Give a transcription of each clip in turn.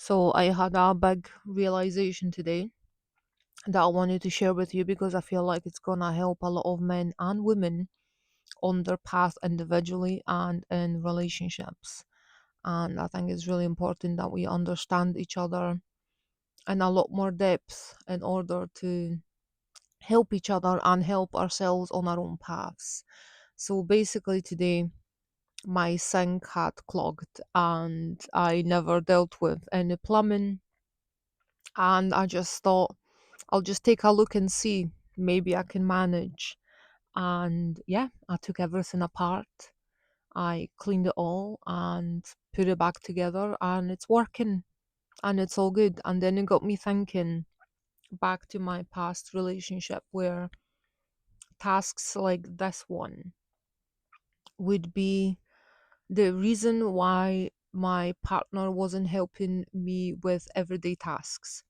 So I had a big realization today that I wanted to share with you because I feel like it's gonna help a lot of men and women on their path individually and in relationships. And I think it's really important that we understand each other in a lot more depth in order to help each other and help ourselves on our own paths. So basically today my sink had clogged and I never dealt with any plumbing, and I just thought I'll just take a look and see. Maybe I can manage. And yeah, I took everything apart. I cleaned it all and put it back together, and it's working and it's all good. And then it got me thinking back to my past relationship where tasks like this one would be the reason why my partner wasn't helping me with everyday tasks,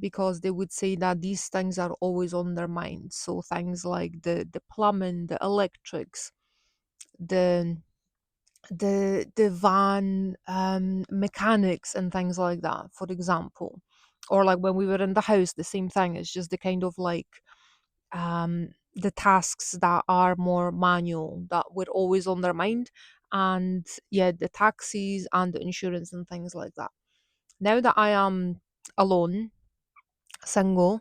because they would say that these things are always on their mind. So things like the plumbing, the electrics, the the van mechanics and things like that, for example. Or like when we were in the house, the same thing. It's just the kind of like the tasks that are more manual that were always on their mind. And yeah, the taxis and the insurance and things like that. Now that I am alone, single,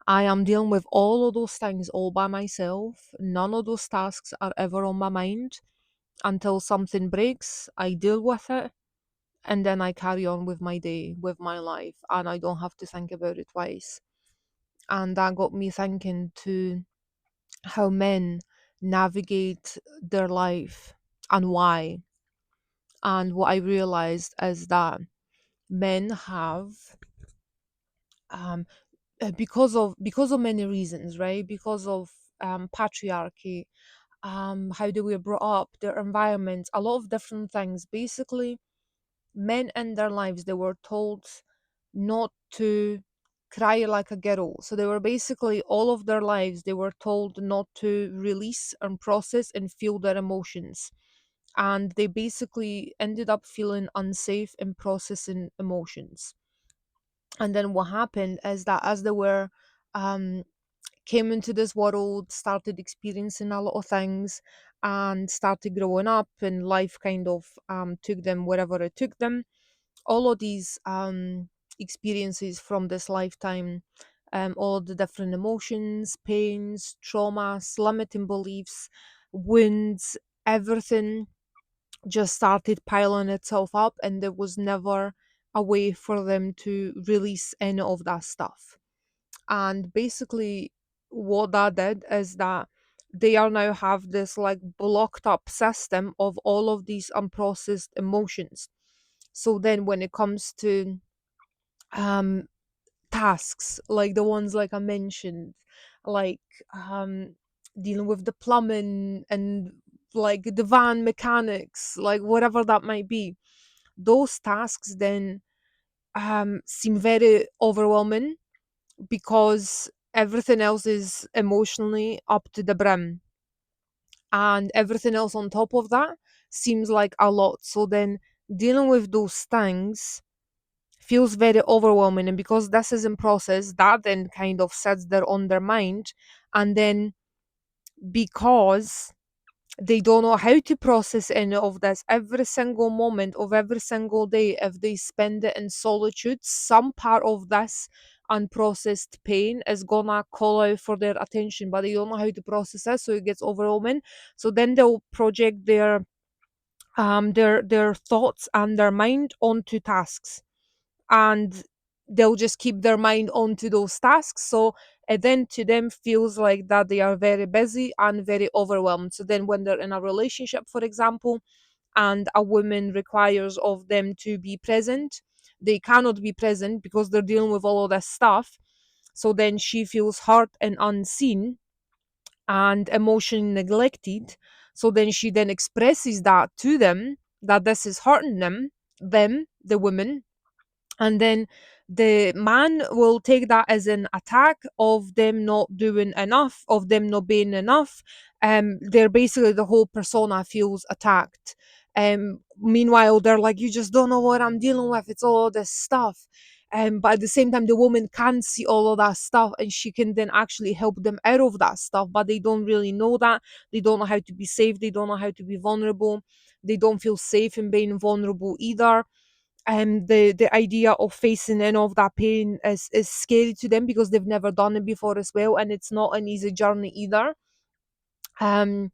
I am dealing with all of those things all by myself. None of those tasks are ever on my mind until something breaks. I deal with it and then I carry on with my day, with my life, and I don't have to think about it twice. And that got me thinking to how men navigate their life and why. And what I realized is that men have um, because of many reasons, right? Because of patriarchy, how they were brought up, their environment, a lot of different things. Basically, men in their lives, they were told not to cry like a girl. So they were basically all of their lives they were told not to release and process and feel their emotions. And they basically ended up feeling unsafe in processing emotions. And then what happened is that as they were um came into this world, started experiencing a lot of things, and started growing up, and life kind of took them wherever it took them. All of these experiences from this lifetime, all the different emotions, pains, traumas, limiting beliefs, wounds, everything just started piling itself up, and there was never a way for them to release any of that stuff. And basically what that did is that they are now have this like blocked up system of all of these unprocessed emotions. So then when it comes to um tasks like the ones like I mentioned, like um dealing with the plumbing and like the van mechanics, like whatever that might be, those tasks then seem very overwhelming because everything else is emotionally up to the brim, and everything else on top of that seems like a lot. So then dealing with those things feels very overwhelming, and because this is in process, that then kind of sets their on their mind. And then because they don't know how to process any of this, every single moment of every single day, if they spend it in solitude, some part of this unprocessed pain is gonna call out for their attention, but they don't know how to process it, so it gets overwhelming. So then they'll project their thoughts and their mind onto tasks, and they'll just keep their mind onto those tasks. So it then to them feels like that they are very busy and very overwhelmed. So then when they're in a relationship, for example, and a woman requires of them to be present, they cannot be present because they're dealing with all of this stuff. So then she feels hurt and unseen and emotionally neglected. So then she then expresses that to them, that this is hurting them, the woman. And then the man will take that as an attack of them not doing enough, of them not being enough. They're basically, the whole persona feels attacked. Meanwhile, they're like, you just don't know what I'm dealing with. It's all this stuff. But at the same time, the woman can see all of that stuff and she can then actually help them out of that stuff. But they don't really know that. They don't know how to be safe. They don't know how to be vulnerable. They don't feel safe in being vulnerable either. The idea of facing any of that pain is scary to them because they've never done it before as well. And it's not an easy journey either. Um,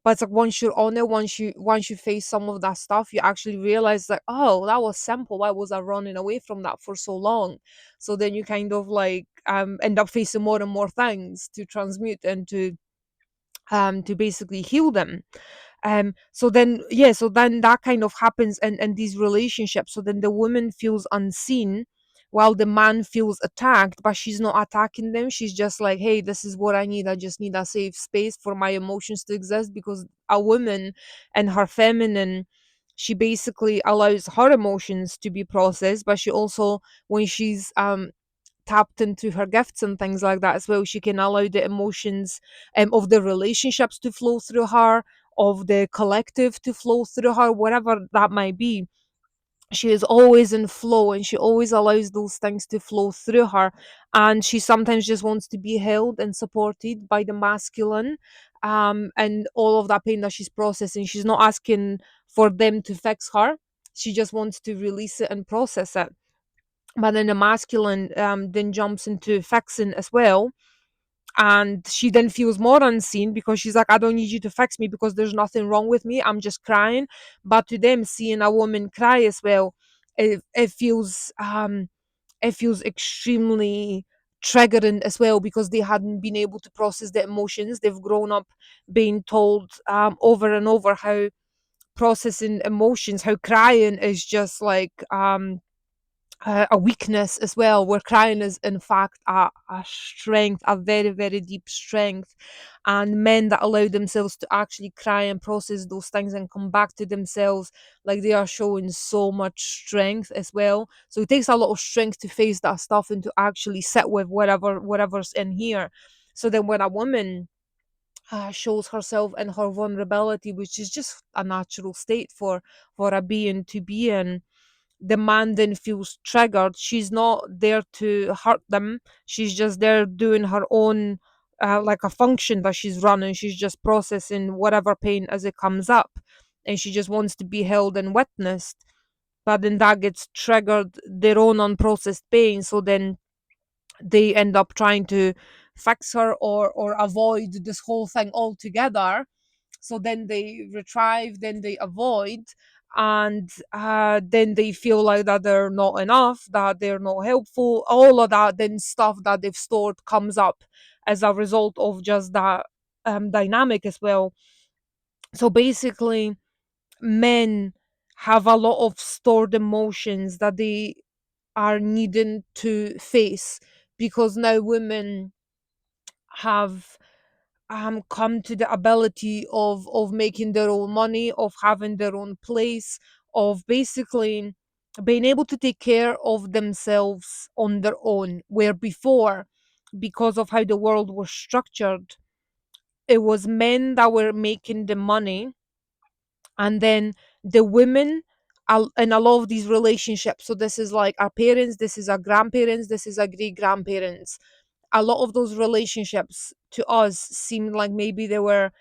but it's like once you're on it, once you face some of that stuff, you actually realize like, oh, that was simple. Why was I running away from that for so long? So then you kind of like end up facing more and more things to transmute and to basically heal them. So then that kind of happens in these relationships. So then the woman feels unseen while the man feels attacked, but she's not attacking them. She's just like, hey, this is what I need. I just need a safe space for my emotions to exist, because a woman and her feminine, she basically allows her emotions to be processed, but she also, when she's tapped into her gifts and things like that as well, she can allow the emotions of the relationships to flow through her, of the collective to flow through her, whatever that might be. She is always in flow and she always allows those things to flow through her. And she sometimes just wants to be held and supported by the masculine, and all of that pain that she's processing. She's not asking for them to fix her, she just wants to release it and process it. But then the masculine then jumps into fixing as well, and she then feels more unseen because she's like, I don't need you to fix me because there's nothing wrong with me, I'm just crying. But to them, seeing a woman cry as well, it feels it feels extremely triggering as well, because they hadn't been able to process the emotions. They've grown up being told over and over how processing emotions, how crying is just like a weakness as well, where crying is in fact a strength, a very very deep strength. And men that allow themselves to actually cry and process those things and come back to themselves, like, they are showing so much strength as well. So it takes a lot of strength to face that stuff and to actually sit with whatever's in here. So then when a woman shows herself in her vulnerability, which is just a natural state for a being to be in, the man then feels triggered. She's not there to hurt them. She's just there doing her own, like a function that she's running. She's just processing whatever pain as it comes up. And she just wants to be held and witnessed. But then that gets triggered, their own unprocessed pain. So then they end up trying to fix her or avoid this whole thing altogether. So then they retrieve, then they avoid, and then they feel like that they're not enough, that they're not helpful. All of that then stuff that they've stored comes up as a result of just that dynamic as well. So basically, men have a lot of stored emotions that they are needing to face, because now women have come to the ability of making their own money, of having their own place, of basically being able to take care of themselves on their own, where before, because of how the world was structured, it was men that were making the money, and then the women in a lot of these relationships. So this is like our parents, this is our grandparents, this is our great grandparents. A lot of those relationships to us seemed like maybe they were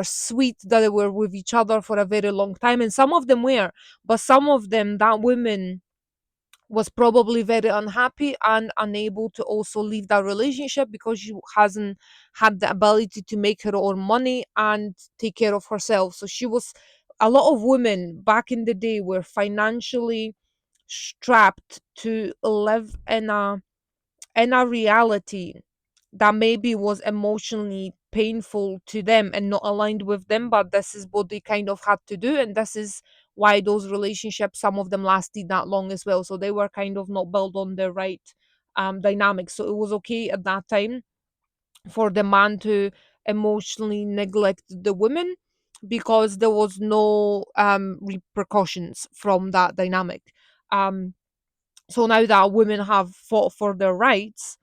sweet, that they were with each other for a very long time, and some of them were. But some of them, that women was probably very unhappy and unable to also leave that relationship because she hasn't had the ability to make her own money and take care of herself. So she was, a lot of women back in the day were financially strapped to live in a reality that maybe was emotionally painful to them and not aligned with them, but this is what they kind of had to do. And this is why those relationships, some of them lasted that long as well. So they were kind of not built on the right dynamics. So it was okay at that time for the man to emotionally neglect the women, because there was no repercussions from that dynamic. Um, so now that women have fought for their rights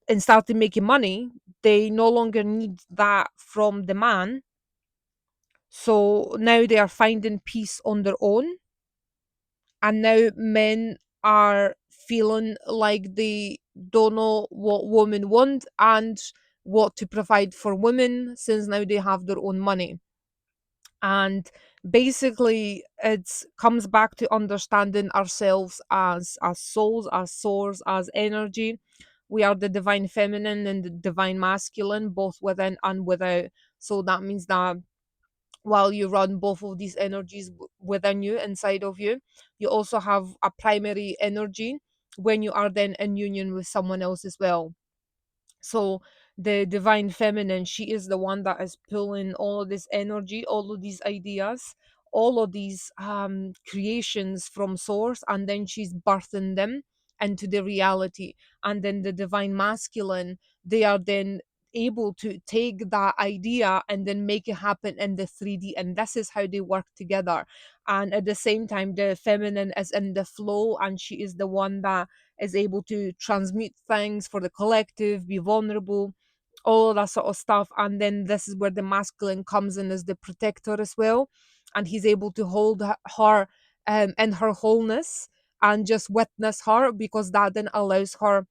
and started making money, they no longer need that from the man. So now they are finding peace on their own, and now men are feeling like they don't know what women want and what to provide for women, since now they have their own money. And basically it comes back to understanding ourselves as souls, as souls, as energy. We are the divine feminine and the divine masculine, both within and without. So that means that while you run both of these energies within you, inside of you, you also have a primary energy when you are then in union with someone else as well. So the divine feminine, she is the one that is pulling all of this energy, all of these ideas, all of these creations from source, and then she's birthing them into the reality. And then the divine masculine, they are then able to take that idea and then make it happen in the 3D, and this is how they work together. And at the same time, the feminine is in the flow, and she is the one that is able to transmute things for the collective, be vulnerable, all that sort of stuff. And then this is where the masculine comes in as the protector as well. And he's able to hold her in her wholeness and just witness her, because that then allows her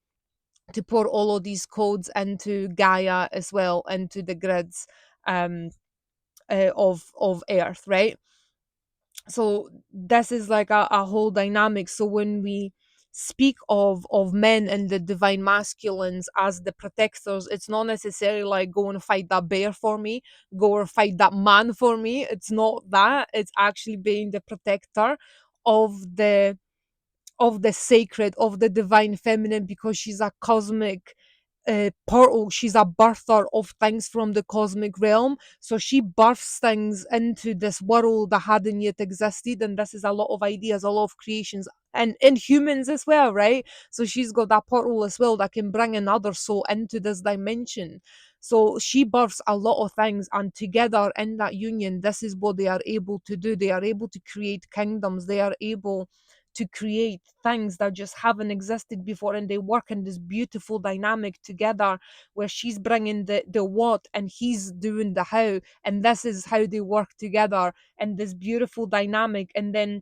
to pour all of these codes into Gaia as well, into the grids um, of Earth, right? So this is like a whole dynamic. So when we speak of men and the divine masculines as the protectors, it's not necessarily like go and fight that bear for me, go or fight that man for me. It's not that. It's actually being the protector of the sacred, of the divine feminine, because she's a cosmic portal. She's a birther of things from the cosmic realm. So she births things into this world that hadn't yet existed. And this is a lot of ideas, a lot of creations, and in humans as well, right? So she's got that portal as well that can bring another soul into this dimension. So she births a lot of things, and together in that union, this is what they are able to do. They are able to create kingdoms. They are able to create things that just haven't existed before, and they work in this beautiful dynamic together, where she's bringing the what and he's doing the how, and this is how they work together in this beautiful dynamic. And then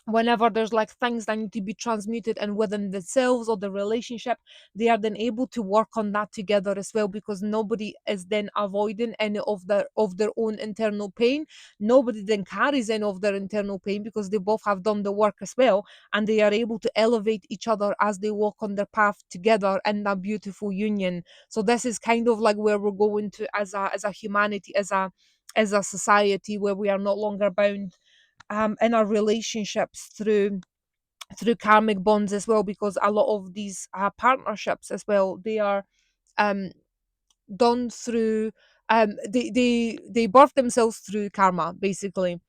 whenever there's like things that need to be transmuted and within themselves or the relationship, they are then able to work on that together as well, because nobody is then avoiding any of their own internal pain. Nobody then carries any of their internal pain, because they both have done the work as well, and they are able to elevate each other as they walk on their path together in that beautiful union. So this is kind of like where we're going to as a humanity, as a society, where we are no longer bound in our relationships through karmic bonds as well, because a lot of these partnerships as well, they are um done through they birth themselves through karma, basically.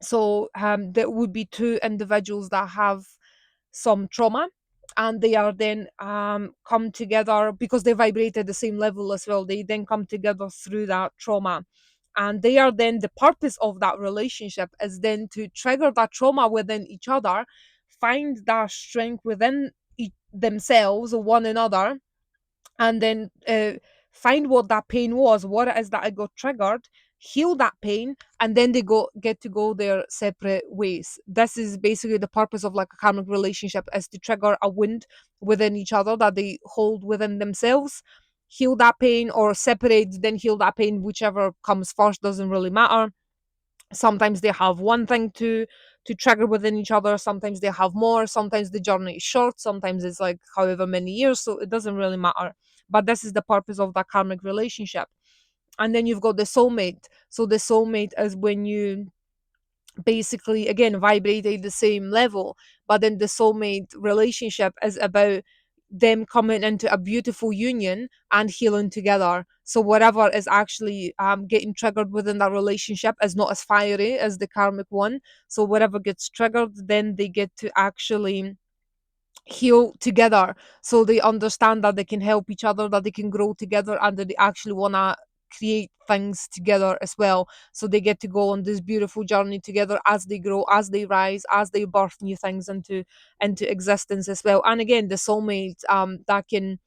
So there would be two individuals that have some trauma, and they are then come together because they vibrate at the same level as well. They then come together through that trauma, and they are then, the purpose of that relationship is then to trigger that trauma within each other, find that strength within themselves or one another, and then find what that pain was, what it is that I got triggered, heal that pain, and then they get to go their separate ways. This is basically the purpose of like a karmic relationship, is to trigger a wound within each other that they hold within themselves, heal that pain, or separate, then heal that pain, whichever comes first, doesn't really matter. Sometimes they have one thing to trigger within each other, sometimes they have more, sometimes the journey is short, sometimes it's like however many years, so it doesn't really matter. But this is the purpose of that karmic relationship. And then you've got the soulmate. So the soulmate is when you basically again vibrate at the same level, but then the soulmate relationship is about them coming into a beautiful union and healing together. So whatever is actually getting triggered within that relationship is not as fiery as the karmic one. So whatever gets triggered, then they get to actually heal together. So they understand that they can help each other, that they can grow together, and that they actually want to create things together as well. So they get to go on this beautiful journey together as they grow, as they rise, as they birth new things into existence as well. And again, the soulmate, that can,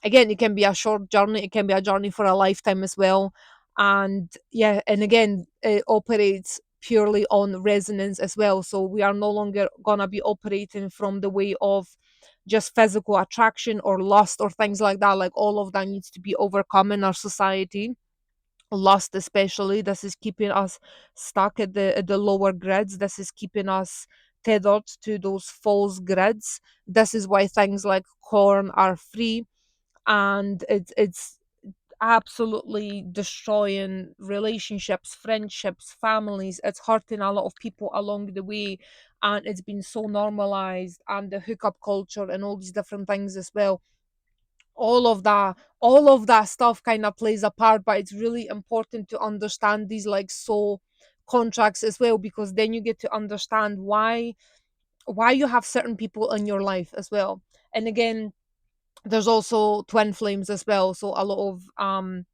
again, it can be a short journey, it can be a journey for a lifetime as well. And yeah, and again, it operates purely on resonance as well. So we are no longer gonna be operating from the way of just physical attraction or lust or things like that. Like all of that needs to be overcome in our society. Lust especially, this is keeping us stuck at the lower grids. This is keeping us tethered to those false grids. This is why things like corn are free, and it's absolutely destroying relationships, friendships, families. It's hurting a lot of people along the way, and it's been so normalized. And the hookup culture and all these different things as well, all of that stuff kind of plays a part. But it's really important to understand these like soul contracts as well, because then you get to understand why you have certain people in your life as well. And again, there's also twin flames as well. So a lot of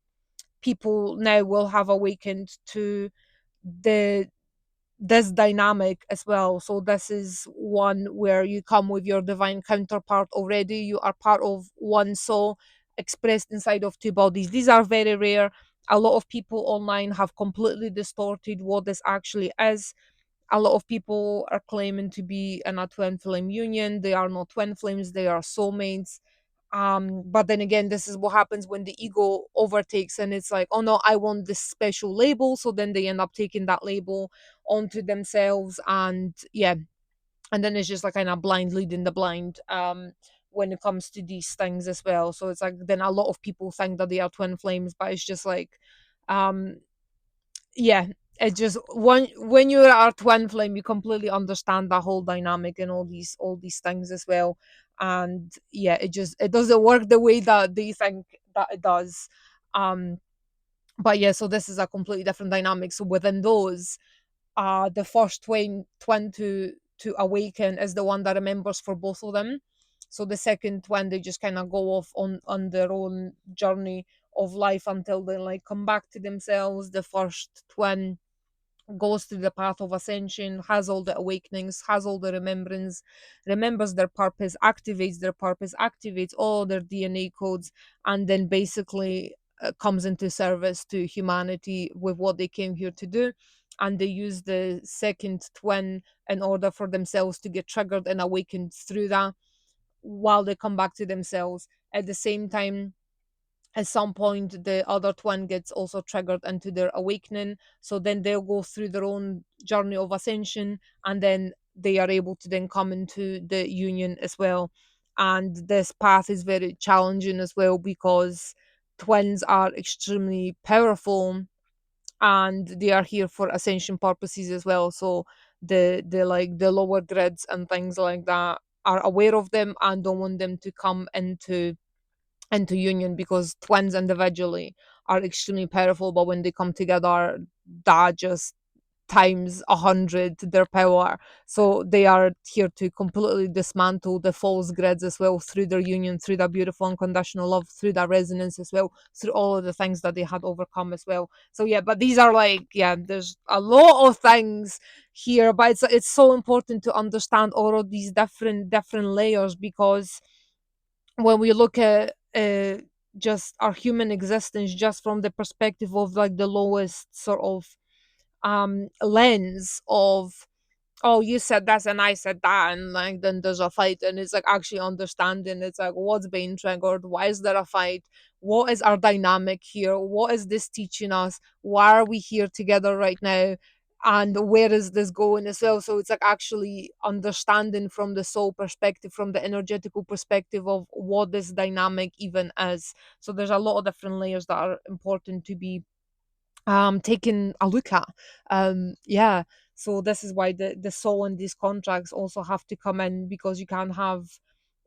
people now will have awakened to the this dynamic as well. So this is one where you come with your divine counterpart already. You are part of one soul expressed inside of two bodies. These are very rare. A lot of people online have completely distorted what this actually is. A lot of people are claiming to be in a twin flame union. They are not twin flames, they are soulmates. But then again, this is what happens when the ego overtakes, and it's like, oh no, I want this special label. So then they end up taking that label onto themselves. And yeah, and then it's just like kind of blind leading the blind when it comes to these things as well. So it's like then a lot of people think that they are twin flames, but it's just like um yeah, it just when you are twin flame, you completely understand the whole dynamic and all these things as well. And yeah, it doesn't work the way that they think that it does. um but yeah, so this is a completely different dynamic. So within those, the first twin to awaken is the one that remembers for both of them. So the second twin, they just kind of go off on their own journey of life until they like come back to themselves. The first twin goes through the path of ascension, has all the awakenings, has all the remembrance, remembers their purpose, activates all their DNA codes, and then basically comes into service to humanity with what they came here to do. And they use the second twin in order for themselves to get triggered and awakened through that while they come back to themselves. At the same time, at some point the other twin gets also triggered into their awakening, so then they'll go through their own journey of ascension, and then they are able to then come into the union as well. And this path is very challenging as well, because twins are extremely powerful, and they are here for ascension purposes as well. So the like the lower grids and things like that are aware of them and don't want them to come into union, because twins individually are extremely powerful, but when they come together, that just times 100 their power. So they are here to completely dismantle the false grids as well, through their union, through that beautiful unconditional love, through that resonance as well, through all of the things that they had overcome as well. So yeah, but these are like, yeah, there's a lot of things here, but it's so important to understand all of these different layers, because when we look at just our human existence just from the perspective of like the lowest sort of lens of, oh, you said this and I said that, and like then there's a fight, and it's like actually understanding, it's like what's being triggered, why is there a fight, what is our dynamic here, what is this teaching us, why are we here together right now, and where is this going as well. So it's like actually understanding from the soul perspective, from the energetical perspective of what this dynamic even is. So there's a lot of different layers that are important to be taking a look at. Yeah, so this is why the soul and these contracts also have to come in, because you can't have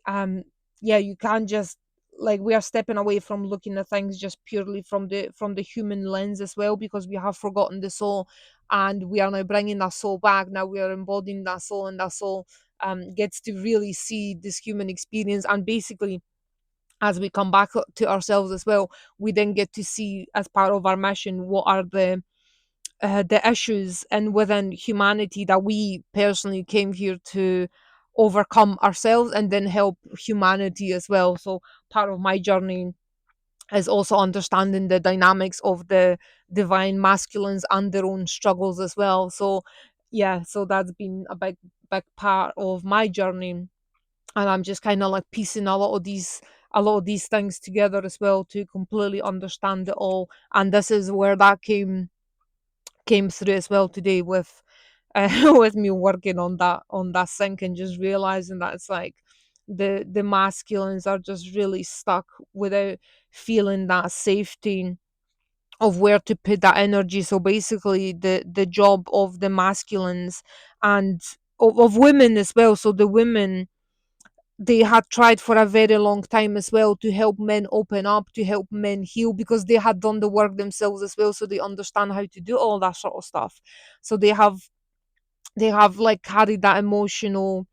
um yeah, you can't just, like, we are stepping away from looking at things just purely from the human lens as well, because we have forgotten the soul, and we are now bringing that soul back. Now we are embodying that soul, and that soul gets to really see this human experience. And basically, as we come back to ourselves as well, we then get to see, as part of our mission, what are the issues and within humanity that we personally came here to overcome ourselves, and then help humanity as well. So part of my journey is also understanding the dynamics of the divine masculines and their own struggles as well. So yeah, so that's been a big part of my journey, and I'm just kind of like piecing a lot of these things together as well to completely understand it all. And this is where that came through as well today with with me working on that sync, and just realizing that it's like the masculines are just really stuck without feeling that safety of where to put that energy. So basically the job of the masculines and of women as well. So the women, they had tried for a very long time as well to help men open up, to help men heal, because they had done the work themselves as well, so they understand how to do all that sort of stuff. So they have like carried that emotional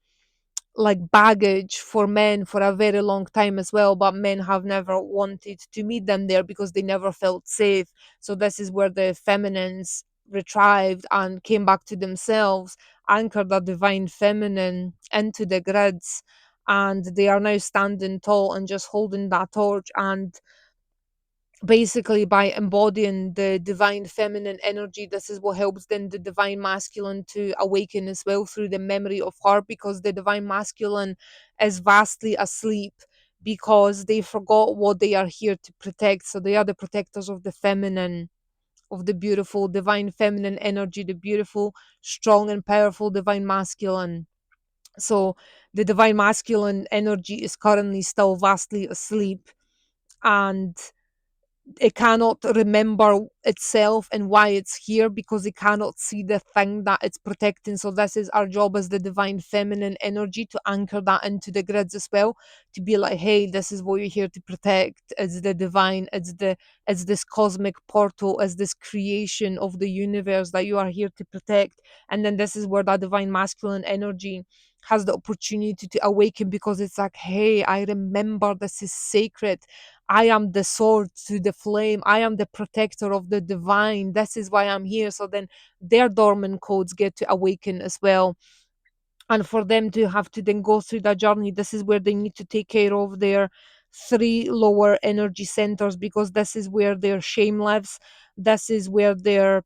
like baggage for men for a very long time as well, but men have never wanted to meet them there because they never felt safe. So this is where the feminines retrieved and came back to themselves, anchored the divine feminine into the grids, and they are now standing tall and just holding that torch. And basically by embodying the divine feminine energy, this is what helps then the divine masculine to awaken as well through the memory of her, because the divine masculine is vastly asleep because they forgot what they are here to protect. So they are the protectors of the feminine, of the beautiful divine feminine energy, the beautiful, strong and powerful divine masculine. So the divine masculine energy is currently still vastly asleep, and it cannot remember itself and why it's here because it cannot see the thing that it's protecting. So this is our job as the divine feminine energy, to anchor that into the grids as well, to be like, hey, this is what you're here to protect. It's the divine, it's this cosmic portal, it's this creation of the universe that you are here to protect. And then this is where that divine masculine energy has the opportunity to awaken, because it's like, hey, I remember this is sacred. I am the sword to the flame. I am the protector of the divine. This is why I'm here. So then their dormant codes get to awaken as well. And for them to have to then go through that journey, this is where they need to take care of their three lower energy centers, because this is where their shame lives. This is where their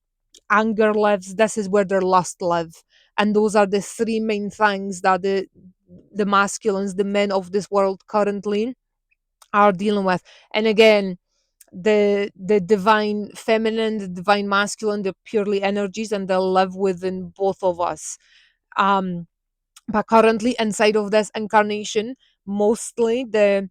anger lives. This is where their lust live. And those are the three main things that the masculines, the men of this world currently are dealing with. And again, the divine feminine, the divine masculine, they're purely energies, and they'll live within both of us. um but currently inside of this incarnation, mostly the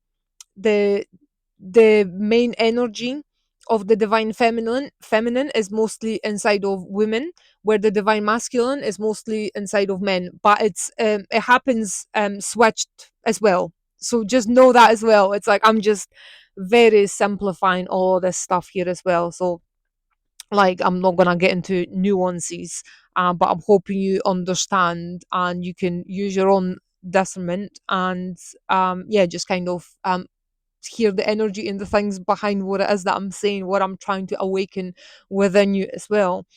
the main energy of the divine feminine is mostly inside of women, where the divine masculine is mostly inside of men. But it happens switched as well. So just know that as well. It's like I'm just very simplifying all this stuff here as well. So like I'm not gonna get into nuances, but I'm hoping you understand and you can use your own discernment, and yeah, just kind of hear the energy and the things behind what it is that I'm saying, what I'm trying to awaken within you as well.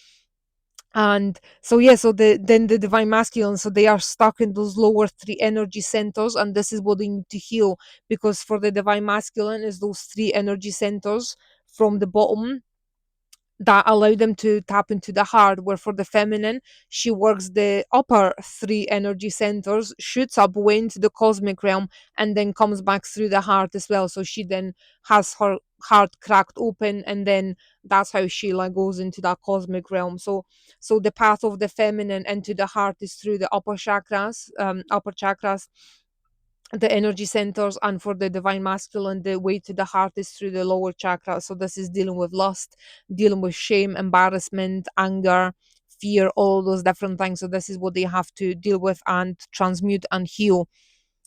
And so yeah, so the divine masculine, so they are stuck in those lower three energy centers, and this is what they need to heal, because for the divine masculine is those three energy centers from the bottom that allow them to tap into the heart, where for the feminine, she works the upper three energy centers, shoots up way into the cosmic realm, and then comes back through the heart as well. So she then has her heart cracked open, and then that's how she like goes into that cosmic realm. So the path of the feminine into the heart is through the upper chakras, the energy centers, and for the divine masculine, the way to the heart is through the lower chakra. So this is dealing with lust, dealing with shame, embarrassment, anger, fear, all those different things. So this is what they have to deal with and transmute and heal.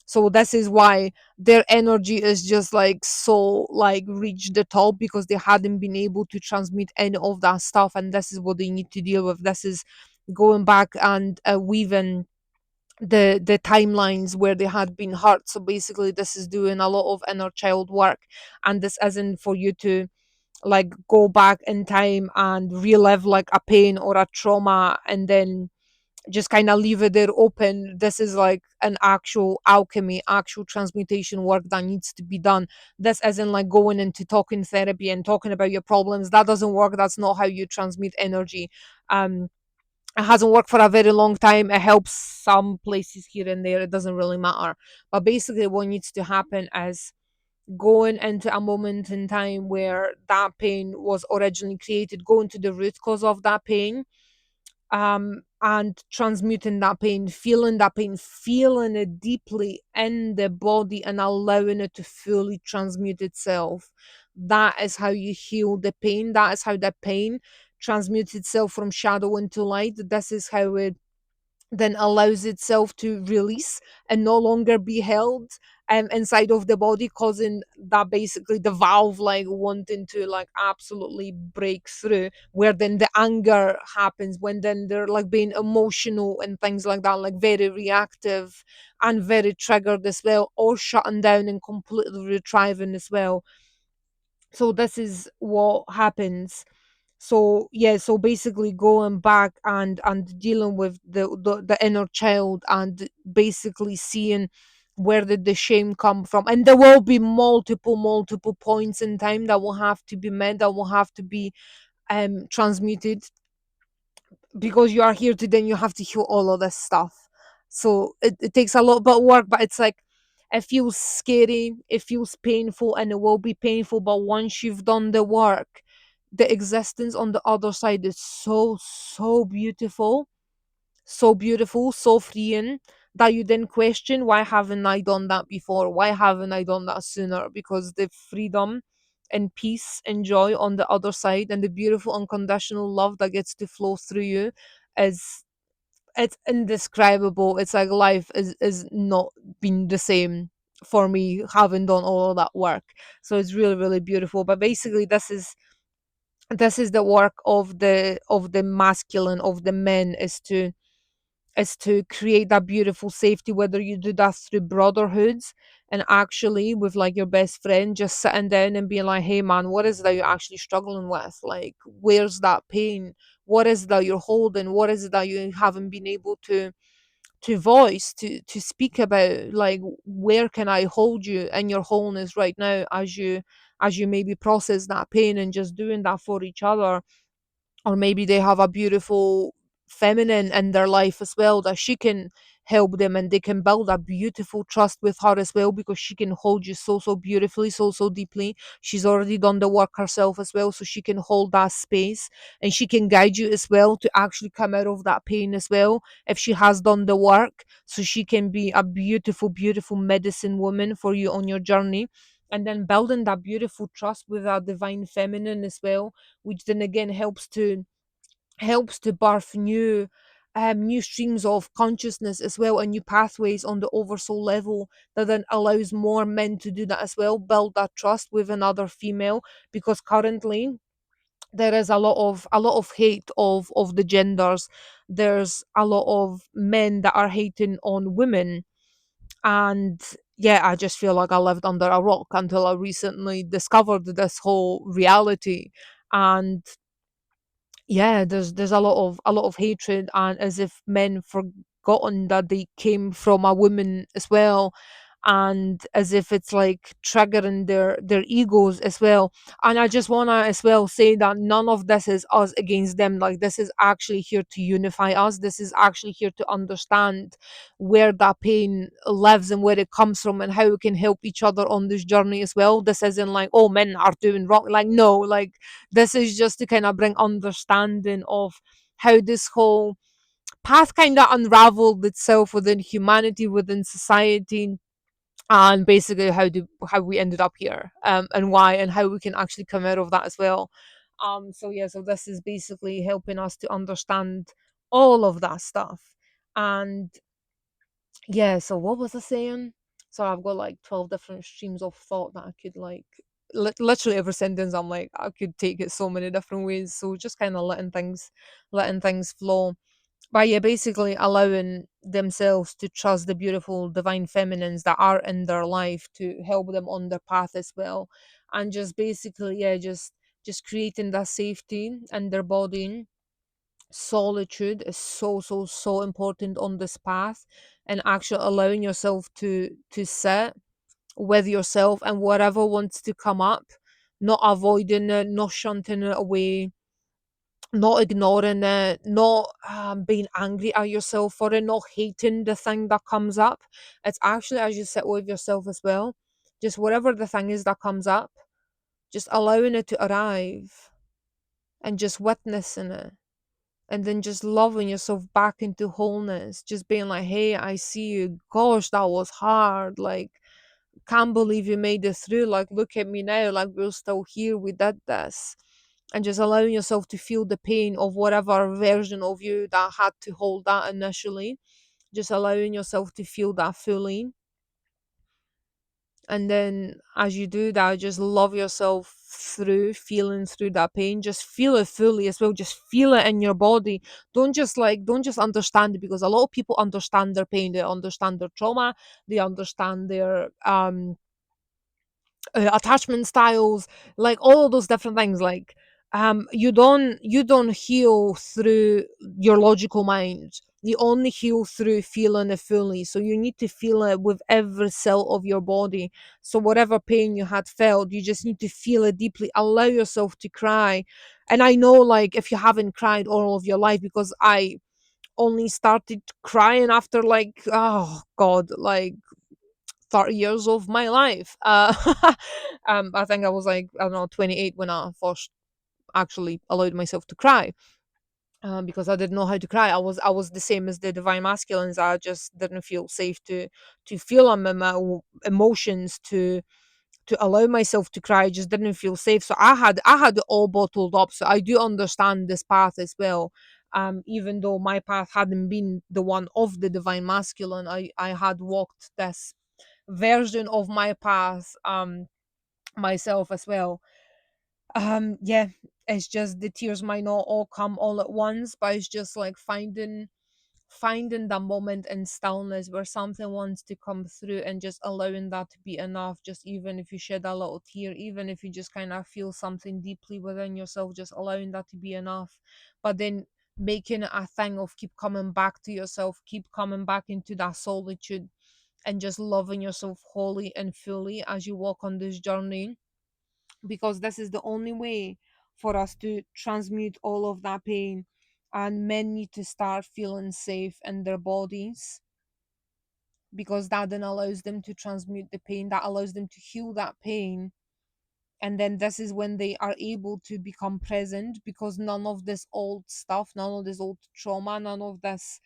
So this is why their energy is just like so like reach the top, because they hadn't been able to transmit any of that stuff, and this is what they need to deal with. This is going back and weaving the timelines where they had been hurt. So basically this is doing a lot of inner child work, and this isn't for you to like go back in time and relive like a pain or a trauma and then just kind of leave it there open. This is like an actual alchemy, actual transmutation work that needs to be done. This isn't like going into talking therapy and talking about your problems. That doesn't work. That's not how you transmit energy. um it hasn't worked for a very long time. It helps some places here and there, it doesn't really matter. But basically what needs to happen is going into a moment in time where that pain was originally created, going to the root cause of that pain, and transmuting that pain, feeling it deeply in the body and allowing it to fully transmute itself. That is how you heal the pain. That is how the pain transmutes itself from shadow into light. This is how it then allows itself to release and no longer be held inside of the body, causing that basically the valve like wanting to like absolutely break through, where then the anger happens, when then they're like being emotional and things like that, like very reactive and very triggered as well, or shutting down and completely retrieving as well. So this is what happens. So yeah, so basically going back and dealing with the inner child, and basically seeing where did the shame come from. And there will be multiple points in time that will have to be met, that will have to be transmuted, because you are here to, then you have to heal all of this stuff. So it takes a lot of work, but it's like, it feels scary, it feels painful, and it will be painful, but once you've done the work, the existence on the other side is so beautiful, so beautiful, so freeing, that you then question, why haven't I done that before? Why haven't I done that sooner? Because the freedom and peace and joy on the other side, and the beautiful unconditional love that gets to flow through you, is, it's indescribable. It's like life is not been the same for me having done all of that work. So it's really beautiful. But basically this is the work of the masculine, of the men, is to create that beautiful safety, whether you do that through brotherhoods, and actually with like your best friend just sitting down and being like, hey man, what is that you're actually struggling with? Like, where's that pain? What is that you're holding? What is it that you haven't been able to voice, to speak about? Like, where can I hold you in your wholeness right now, as you maybe process that pain, and just doing that for each other. Or maybe they have a beautiful feminine in their life as well, that she can help them, and they can build a beautiful trust with her as well, because she can hold you so beautifully, so deeply. She's already done the work herself as well, so she can hold that space, and she can guide you as well to actually come out of that pain as well, if she has done the work. So she can be a beautiful medicine woman for you on your journey. And then building that beautiful trust with our divine feminine as well, which then again helps to birth new streams of consciousness as well, and new pathways on the oversoul level, that then allows more men to do that as well, build that trust with another female. Because currently there is a lot of hate of the genders. There's a lot of men that are hating on women. And yeah, I just feel like I lived under a rock until I recently discovered this whole reality. And yeah, there's a lot of hatred, and as if men forgotten that they came from a woman as well, and as if it's like triggering their egos as well. And I just want to as well say that none of this is us against them. Like, this is actually here to unify us. This is actually here to understand where that pain lives and where it comes from, and how we can help each other on this journey as well. This isn't like, oh, men are doing wrong. Like, no, like, this is just to kind of bring understanding of how this whole path kind of unraveled itself within humanity, within society, and basically how we ended up here, and why, and how we can actually come out of that as well. So yeah, so this is basically helping us to understand all of that stuff. And yeah, so what was I saying? So I've got like 12 different streams of thought that I could like literally every sentence I'm like, I could take it so many different ways. So just kind of letting things flow. But yeah, basically allowing themselves to trust the beautiful divine feminines that are in their life, to help them on their path as well. And just basically, yeah, just creating that safety in their body, solitude is so so so important on this path, and actually allowing yourself to sit with yourself and whatever wants to come up, not avoiding it, not shunting it away, not ignoring it, not being angry at yourself for it, not hating the thing that comes up. It's actually, as you sit with yourself as well, just whatever the thing is that comes up, just allowing it to arrive and just witnessing it. And then just loving yourself back into wholeness, just being like, hey, I see you. Gosh, that was hard. Like, can't believe you made it through. Like, look at me now. Like, we're still here. We did this. And just allowing yourself to feel the pain of whatever version of you that had to hold that initially. Just allowing yourself to feel that fully. And then as you do that, just love yourself through feeling through that pain. Just feel it fully as well. Just feel it in your body. Don't just understand it, because a lot of people understand their pain. They understand their trauma. They understand their attachment styles, like all of those different things. Like you don't heal through your logical mind. You only heal through feeling it fully. So you need to feel it with every cell of your body. So whatever pain you had felt, you just need to feel it deeply. Allow yourself to cry. And I know, like, if you haven't cried all of your life, because I only started crying after, like, oh god, like 30 years of my life. I think I was like, I don't know, 28 when I first actually allowed myself to cry. Because I didn't know how to cry. I was the same as the divine masculines. I just didn't feel safe to feel my emotions, to allow myself to cry. I just didn't feel safe. So I had it all bottled up. So I do understand this path as well. Even though my path hadn't been the one of the divine masculine, I had walked this version of my path myself as well. Yeah, it's just the tears might not all come all at once, but it's just like finding that moment in stillness where something wants to come through, and just allowing that to be enough. Just even if you shed a little tear, even if you just kind of feel something deeply within yourself, just allowing that to be enough. But then making it a thing of keep coming back to yourself, keep coming back into that solitude, and just loving yourself wholly and fully as you walk on this journey, because this is the only way for us to transmute all of that pain. And men need to start feeling safe in their bodies, because that then allows them to transmute the pain, that allows them to heal that pain. And then this is when they are able to become present, because none of this old stuff, none of this old trauma, none of this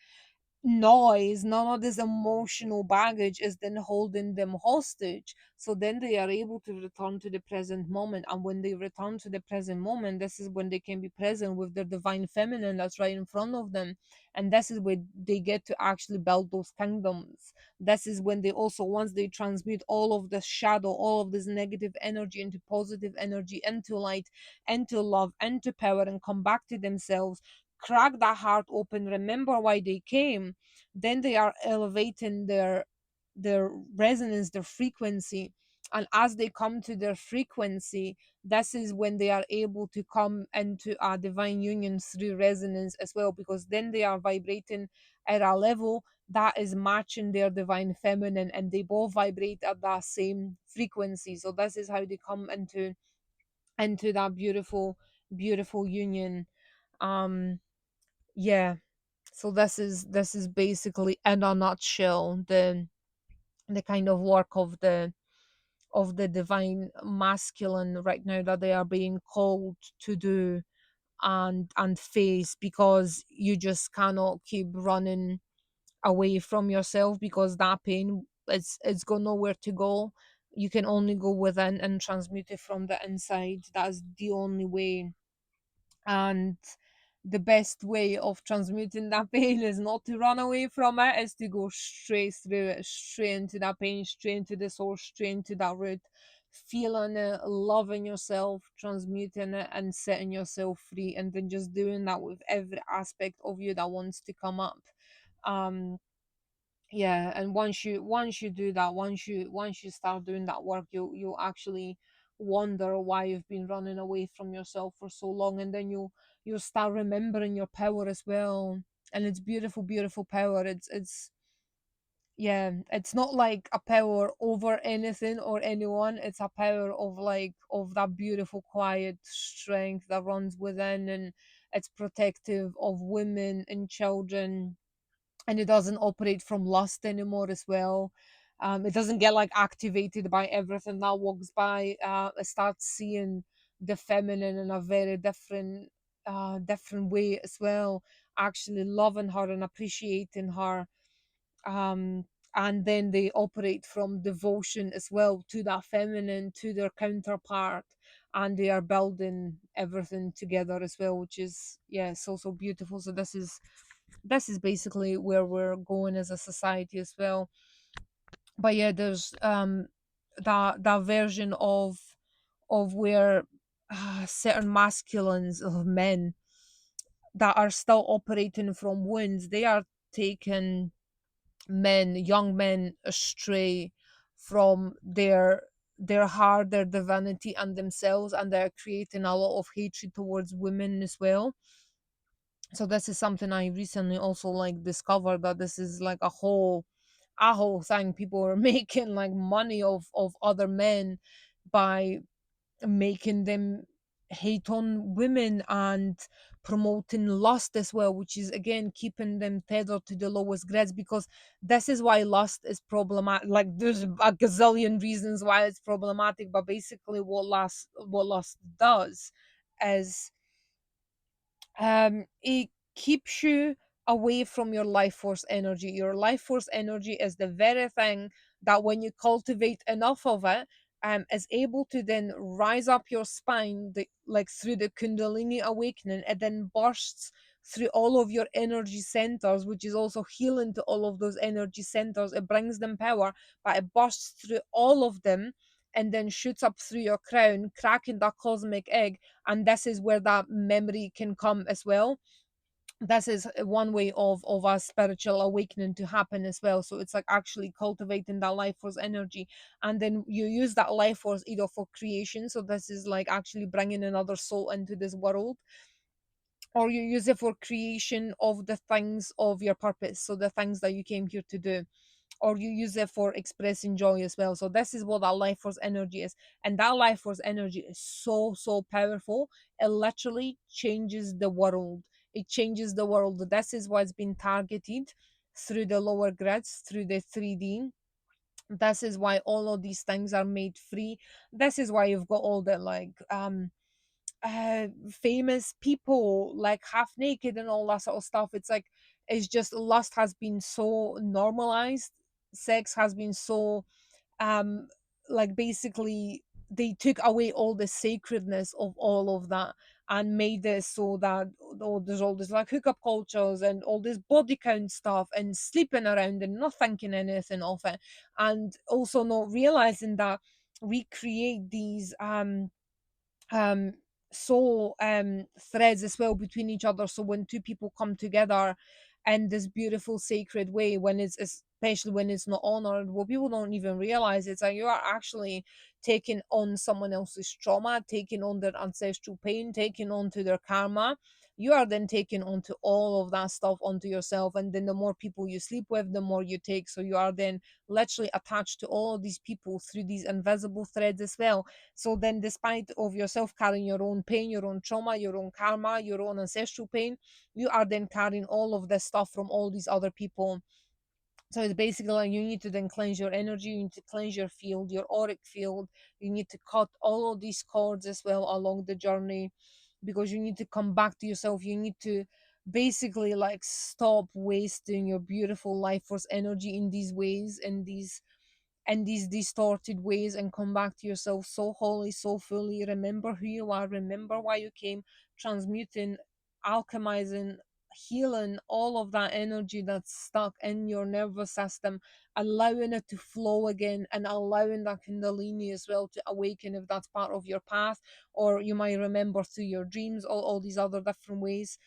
noise, none of this emotional baggage is then holding them hostage. So then they are able to return to the present moment. And when they return to the present moment, this is when they can be present with their divine feminine that's right in front of them. And this is where they get to actually build those kingdoms. This is when they also, once they transmute all of this shadow, all of this negative energy into positive energy, into light, into love, into power, and come back to themselves, crack that heart open, remember why they came, then they are elevating their resonance, their frequency. And as they come to their frequency, this is when they are able to come into a divine union through resonance as well, because then they are vibrating at a level that is matching their divine feminine, and they both vibrate at that same frequency. So this is how they come into that beautiful union. um yeah, so this is basically in a nutshell the kind of work of the divine masculine right now that they are being called to do and face, because you just cannot keep running away from yourself, because that pain, it's got nowhere to go. You can only go within and transmute it from the inside. That's the only way. And the best way of transmuting that pain is not to run away from it, is to go straight through it, straight into that pain, straight into the source, straight into that root, feeling it, loving yourself, transmuting it, and setting yourself free. And then just doing that with every aspect of you that wants to come up. um yeah, and once you do that, once you start doing that work, you actually wonder why you've been running away from yourself for so long, and then you'll start remembering your power as well. And it's beautiful, beautiful power. It's yeah, it's not like a power over anything or anyone. It's a power of like of that beautiful quiet strength that runs within, and it's protective of women and children, and it doesn't operate from lust anymore as well. It doesn't get like activated by everything that walks by. It starts seeing the feminine in a very different way as well, actually loving her and appreciating her. um and then they operate from devotion as well to that feminine, to their counterpart, and they are building everything together as well, which is, yeah, so beautiful. So this is basically where we're going as a society as well. But yeah, there's that version of where certain masculines of men that are still operating from wounds, they are taking young men astray from their heart, their divinity, and themselves, and they're creating a lot of hatred towards women as well. So this is something I recently also like discovered, that this is like a whole thing. People are making like money of other men by making them hate on women and promoting lust as well, which is again keeping them tethered to the lowest grades, because this is why lust is problematic. Like there's a gazillion reasons why it's problematic, but basically what lust does is it keeps you away from your life force energy. Your life force energy is the very thing that when you cultivate enough of it, is able to then rise up your spine, like through the kundalini awakening. It then bursts through all of your energy centers, which is also healing to all of those energy centers. It brings them power, but it bursts through all of them and then shoots up through your crown, cracking that cosmic egg. And this is where that memory can come as well. This is one way of a spiritual awakening to happen as well. So it's like actually cultivating that life force energy, and then you use that life force either for creation, so this is like actually bringing another soul into this world, or you use it for creation of the things of your purpose, so the things that you came here to do, or you use it for expressing joy as well. So this is what that life force energy is, and that life force energy is so powerful. It literally changes the world. It changes the world. This is what's been targeted through the lower grids, through the 3D. This is why all of these things are made free. This is why you've got all the like famous people like half naked and all that sort of stuff. It's like it's just lust has been so normalized. Sex has been so um like basically they took away all the sacredness of all of that and made it so that, oh, there's all this like hookup cultures and all this body count stuff and sleeping around and not thinking anything of it, and also not realizing that we create these um soul threads as well between each other. So when two people come together in this beautiful sacred way, when it's especially when it's not honored, well, people don't even realize it's like you are actually taking on someone else's trauma, taking on their ancestral pain, taking on to their karma. You are then taking onto all of that stuff onto yourself, and then the more people you sleep with, the more you take. So you are then literally attached to all of these people through these invisible threads as well. So then, despite of yourself carrying your own pain, your own trauma, your own karma, your own ancestral pain, you are then carrying all of this stuff from all these other people. So it's basically like you need to then cleanse your energy, you need to cleanse your field, your auric field. You need to cut all of these cords as well along the journey, because you need to come back to yourself. You need to basically like stop wasting your beautiful life force energy in these ways, in these distorted ways, and come back to yourself so wholly, so fully. Remember who you are, remember why you came, transmuting, alchemizing, healing all of that energy that's stuck in your nervous system, allowing it to flow again, and allowing that kundalini as well to awaken if that's part of your path, or you might remember through your dreams, all these other different ways.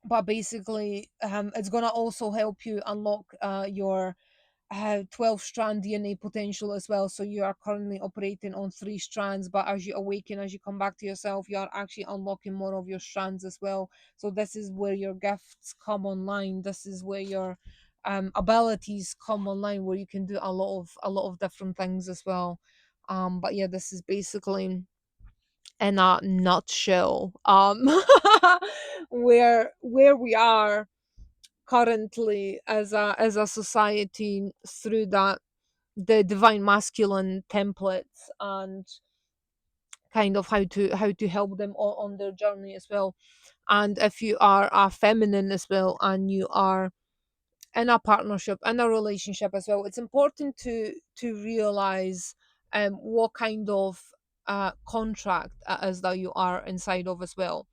But basically, it's gonna also help you unlock your 12 strand DNA potential as well. So you are currently operating on three strands, but as you awaken, as you come back to yourself, you are actually unlocking more of your strands as well. So this is where your gifts come online. This is where your abilities come online, where you can do a lot of different things as well. But yeah, this is basically in a nutshell where we are currently as a society through that the divine masculine templates, and kind of how to help them on their journey as well. And if you are a feminine as well, and you are in a partnership, in a relationship as well, it's important to realize what kind of contract it is that you are inside of as well.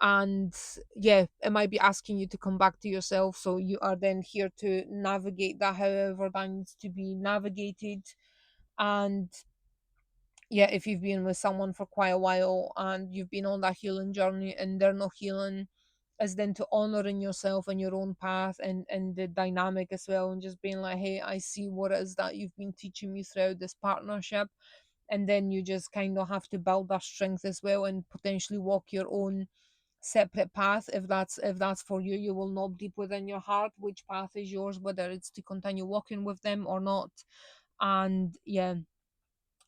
And yeah, it might be asking you to come back to yourself, so you are then here to navigate that however that needs to be navigated. And yeah, if you've been with someone for quite a while and you've been on that healing journey and they're not healing, is then to honor in yourself and your own path and the dynamic as well, and just being like, hey, I see what it is that you've been teaching me throughout this partnership. And then you just kind of have to build that strength as well, and potentially walk your own separate path. If that's for you, you will know deep within your heart which path is yours, whether it's to continue walking with them or not. And yeah,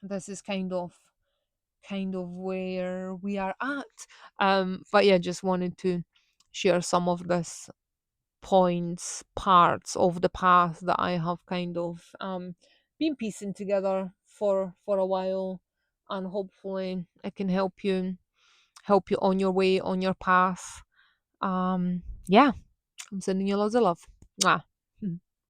this is kind of where we are at. But yeah, just wanted to share some of this points, parts of the path that I have kind of been piecing together for a while, and hopefully I can help you on your way, on your path. Yeah, I'm sending you loads of love. Mwah.